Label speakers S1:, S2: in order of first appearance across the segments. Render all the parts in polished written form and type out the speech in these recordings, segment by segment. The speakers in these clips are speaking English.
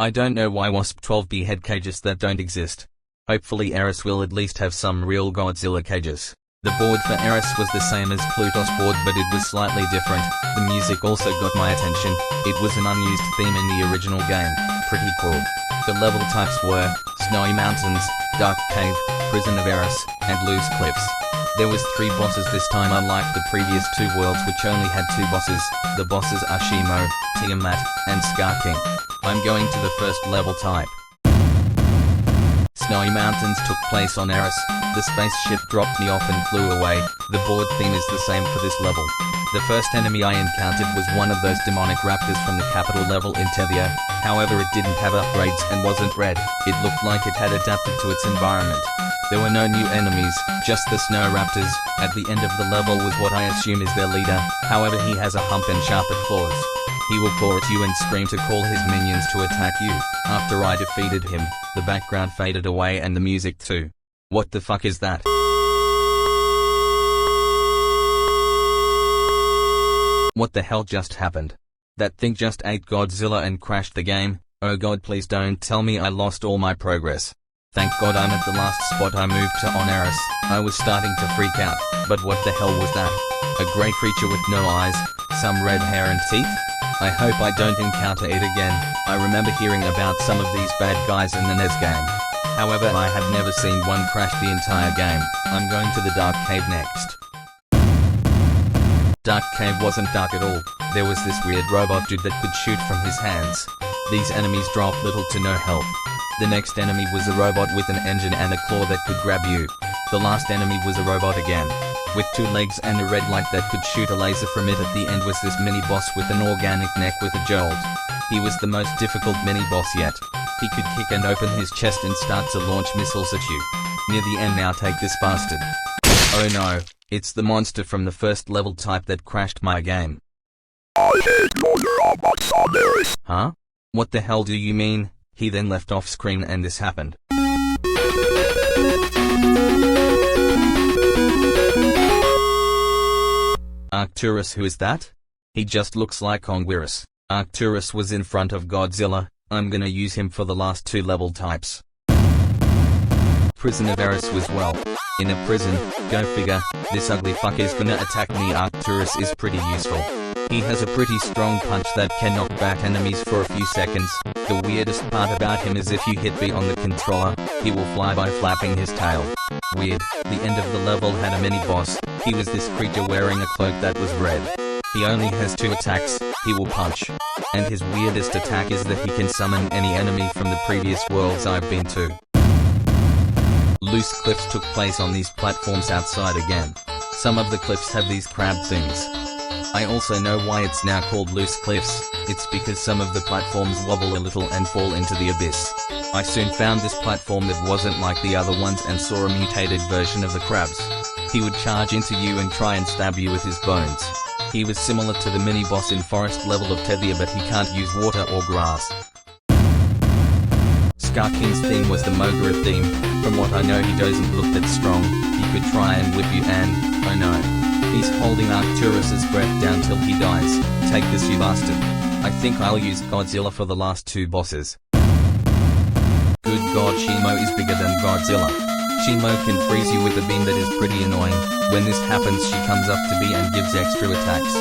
S1: I don't know why Wasp 12B had cages that don't exist. Hopefully Eris will at least have some real Godzilla cages. The board for Eris was the same as Pluto's board, but it was slightly different. The music also got my attention. It was an unused theme in the original game. Pretty cool. The level types were Snowy Mountains, Dark Cave, Prison of Eris, and Loose Cliffs. There was 3 bosses this time, unlike the previous 2 worlds which only had 2 bosses. The bosses are Shimo, Tiamat, and Scar King. I'm going to the first level type. Snowy Mountains took place on Eris. The spaceship dropped me off and flew away. The board theme is the same for this level. The first enemy I encountered was one of those demonic raptors from the capital level in Tethia. However, it didn't have upgrades and wasn't red. It looked like it had adapted to its environment. There were no new enemies, just the snow raptors. At the end of the level was what I assume is their leader. However, he has a hump and sharper claws. He will claw at you and scream to call his minions to attack you. After I defeated him, the background faded away and the music too. What the fuck is that? What the hell just happened? That thing just ate Godzilla and crashed the game. Oh god, please don't tell me I lost all my progress. Thank god I'm at the last spot I moved to on Eris. I was starting to freak out, but what the hell was that? A grey creature with no eyes, some red hair and teeth? I hope I don't encounter it again. I remember hearing about some of these bad guys in the NES game. However, I have never seen one crash the entire game. I'm going to the Dark Cave next. Dark Cave wasn't dark at all. There was this weird robot dude that could shoot from his hands. These enemies dropped little to no health. The next enemy was a robot with an engine and a claw that could grab you. The last enemy was a robot again, with 2 legs and a red light that could shoot a laser from it. At the end was this mini-boss with an organic neck with a jolt. He was the most difficult mini-boss yet. He could kick and open his chest and start to launch missiles at you. Near the end, now take this bastard. Oh no, it's the monster from the first level type that crashed my game. Huh? What the hell do you mean? He then left off screen and this happened. Arcturus, who is that? He just looks like Conguirus. Arcturus was in front of Godzilla. I'm gonna use him for the last 2 level types. Prison of Eris was well. In a prison, go figure, this ugly fuck is gonna attack me. Arcturus is pretty useful. He has a pretty strong punch that can knock back enemies for a few seconds. The weirdest part about him is if you hit B on the controller, he will fly by flapping his tail. Weird. The end of the level had a mini-boss. He was this creature wearing a cloak that was red. He only has 2 attacks. He will punch. And his weirdest attack is that he can summon any enemy from the previous worlds I've been to. Loose cliffs took place on these platforms outside again. Some of the cliffs have these crab things. I also know why it's now called loose cliffs. It's because some of the platforms wobble a little and fall into the abyss. I soon found this platform that wasn't like the other ones and saw a mutated version of the crabs. He would charge into you and try and stab you with his bones. He was similar to the mini-boss in forest level of Tethia, but he can't use water or grass. Scar King's theme was the Mogura theme. From what I know, he doesn't look that strong. He could try and whip you and, oh no. He's holding Arcturus's breath down till he dies. Take this, you bastard. I think I'll use Godzilla for the last 2 bosses. Good god, Shimo is bigger than Godzilla. Shimo can freeze you with a beam that is pretty annoying. When this happens, she comes up to B and gives extra attacks.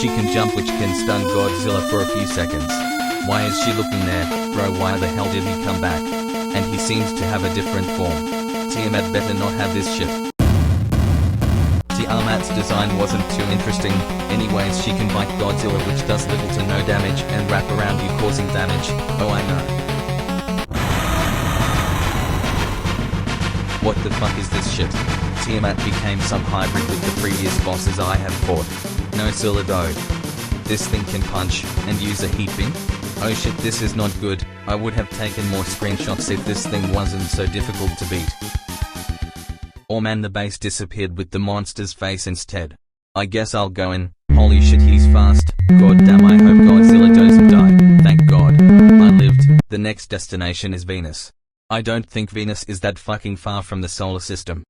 S1: She can jump, which can stun Godzilla for a few seconds. Why is she looking there? Bro, why the hell did he come back? And he seems to have a different form. Tiamat better not have this shit. Tiamat's design wasn't too interesting. Anyways, she can bite Godzilla, which does little to no damage, and wrap around you causing damage. Oh, I know. What the fuck is this shit? Tiamat became some hybrid with the previous bosses I have fought. No Silido. This thing can punch, and use a heat beam? Oh shit, this is not good. I would have taken more screenshots if this thing wasn't so difficult to beat. Oh man, the base disappeared with the monster's face instead. I guess I'll go in. Holy shit, he's fast. God damn, I hope Godzilla doesn't die. Thank god. I lived. The next destination is Venus. I don't think Venus is that fucking far from the solar system.